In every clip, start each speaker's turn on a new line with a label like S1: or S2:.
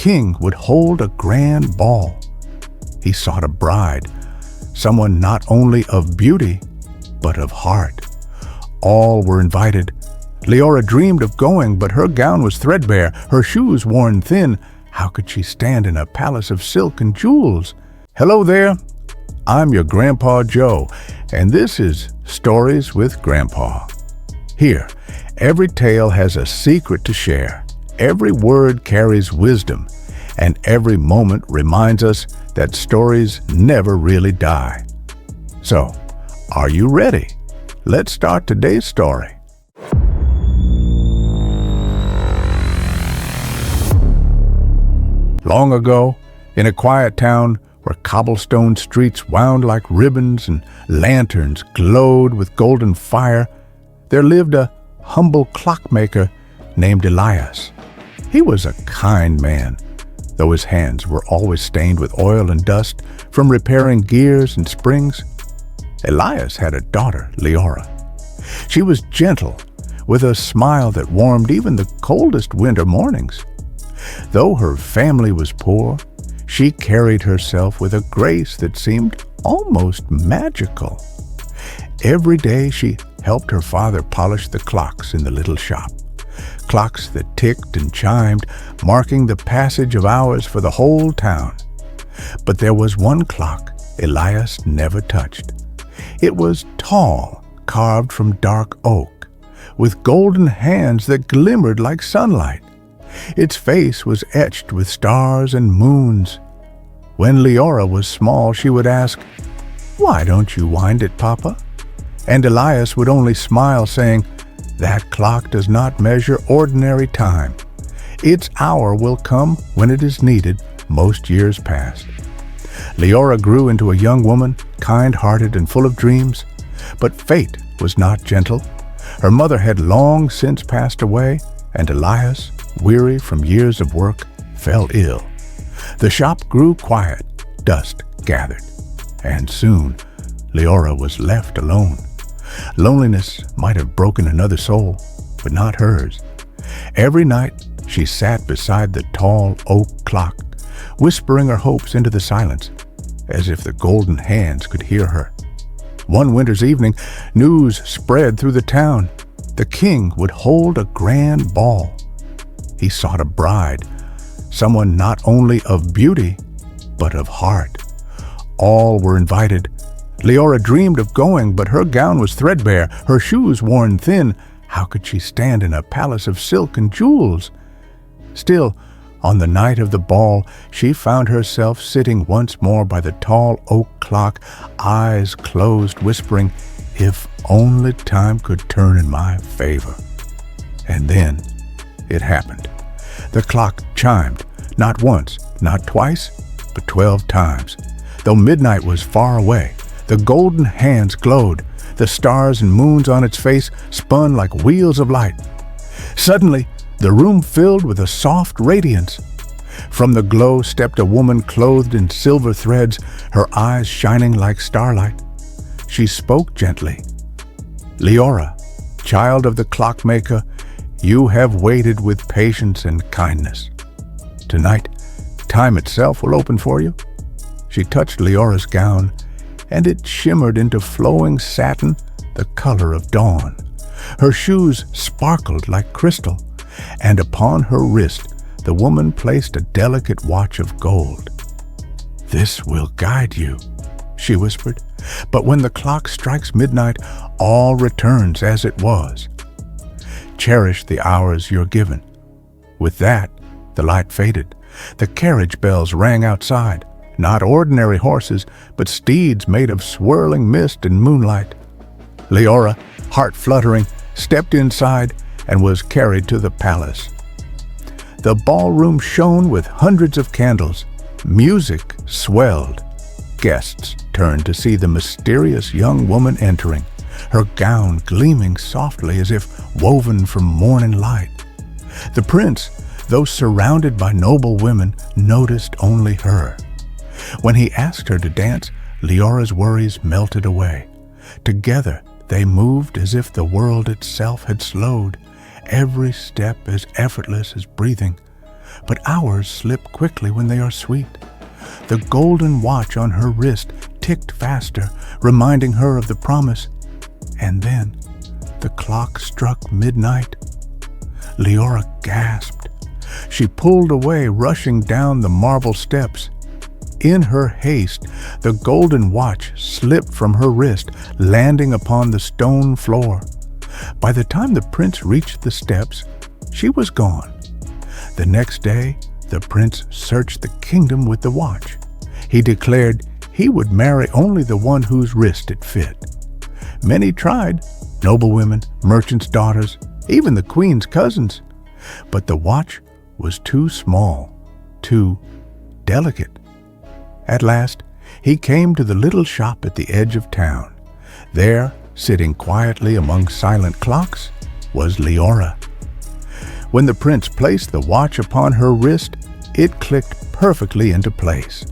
S1: king would hold a grand ball. He sought a bride, someone not only of beauty, but of heart. All were invited. Liora dreamed of going, but her gown was threadbare, her shoes worn thin. How could she stand in a palace of silk and jewels? Hello there, I'm your Grandpa Joe, and this is Stories with Grandpa. Here, every tale has a secret to share. Every word carries wisdom, and every moment reminds us that stories never really die. So, are you ready? Let's start today's story. Long ago, in a quiet town where cobblestone streets wound like ribbons and lanterns glowed with golden fire, there lived a humble clockmaker named Elias. He was a kind man, though his hands were always stained with oil and dust from repairing gears and springs. Elias had a daughter, Liora. She was gentle, with a smile that warmed even the coldest winter mornings. Though her family was poor, she carried herself with a grace that seemed almost magical. Every day she helped her father polish the clocks in the little shop, clocks that ticked and chimed, marking the passage of hours for the whole town. But there was one clock Elias never touched. It was tall, carved from dark oak, with golden hands that glimmered like sunlight. Its face was etched with stars and moons. When Liora was small, she would ask, "Why don't you wind it, Papa?" And Elias would only smile, saying, "That clock does not measure ordinary time. Its hour will come when it is needed, most years past." Liora grew into a young woman, kind-hearted and full of dreams. But fate was not gentle. Her mother had long since passed away, and Elias, weary from years of work, fell ill. The shop grew quiet, dust gathered, and soon Liora was left alone. Loneliness might have broken another soul, but not hers. Every night she sat beside the tall oak clock, whispering her hopes into the silence, as if the golden hands could hear her. One winter's evening, news spread through the town. The king would hold a grand ball. He sought a bride, someone not only of beauty, but of heart. All were invited. Liora dreamed of going, but her gown was threadbare, her shoes worn thin. How could she stand in a palace of silk and jewels? Still, on the night of the ball, she found herself sitting once more by the tall oak clock, eyes closed, whispering, "If only time could turn in my favor." And then it happened. The clock chimed, not once, not twice, but 12 times. Though midnight was far away, the golden hands glowed. The stars and moons on its face spun like wheels of light. Suddenly, the room filled with a soft radiance. From the glow stepped a woman clothed in silver threads, her eyes shining like starlight. She spoke gently. "Liora, child of the clockmaker, you have waited with patience and kindness. Tonight, time itself will open for you." She touched Liora's gown, and it shimmered into flowing satin, the color of dawn. Her shoes sparkled like crystal, and upon her wrist the woman placed a delicate watch of gold. "This will guide you," she whispered. "But when the clock strikes midnight, all returns as it was. Cherish the hours you're given." With that, the light faded. The carriage bells rang outside, not ordinary horses, but steeds made of swirling mist and moonlight. Liora, heart fluttering, stepped inside and was carried to the palace. The ballroom shone with hundreds of candles. Music swelled. Guests turned to see the mysterious young woman entering, her gown gleaming softly as if woven from morning light. The prince, though surrounded by noble women, noticed only her. When he asked her to dance, Liora's worries melted away. Together they moved as if the world itself had slowed, every step as effortless as breathing. but hours slip quickly when they are sweet. The golden watch on her wrist ticked faster, reminding her of the promise. And then the clock struck midnight. Liora gasped. She pulled away, rushing down the marble steps. In her haste, the golden watch slipped from her wrist, landing upon the stone floor. By the time the prince reached the steps, she was gone. The next day, the prince searched the kingdom with the watch. He declared he would marry only the one whose wrist it fit. Many tried, noblewomen, merchants' daughters, even the queen's cousins. But the watch was too small, too delicate. At last, he came to the little shop at the edge of town. There, sitting quietly among silent clocks, was Liora. When the prince placed the watch upon her wrist, it clicked perfectly into place.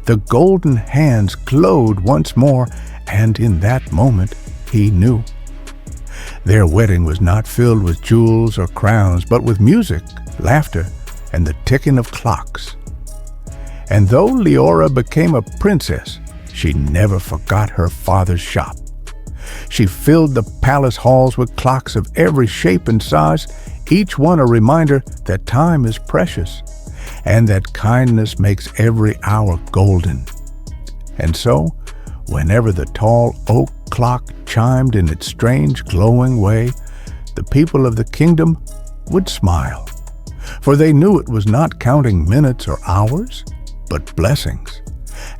S1: The golden hands glowed once more, and in that moment, he knew. Their wedding was not filled with jewels or crowns, but with music, laughter, and the ticking of clocks. And though Liora became a princess, she never forgot her father's shop. She filled the palace halls with clocks of every shape and size, each one a reminder that time is precious and that kindness makes every hour golden. And so, whenever the tall oak clock chimed in its strange glowing way, the people of the kingdom would smile, for they knew it was not counting minutes or hours, but blessings.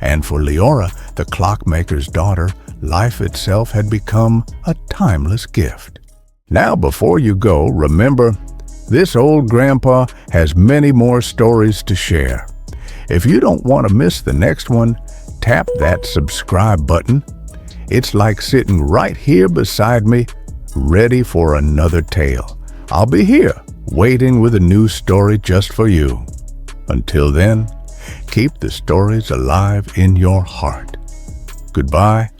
S1: And for Liora, the clockmaker's daughter, life itself had become a timeless gift. Now, before you go, remember, this old grandpa has many more stories to share. If you don't want to miss the next one, tap that subscribe button. It's like sitting right here beside me, ready for another tale. I'll be here, waiting with a new story just for you. Until then, keep the stories alive in your heart. Goodbye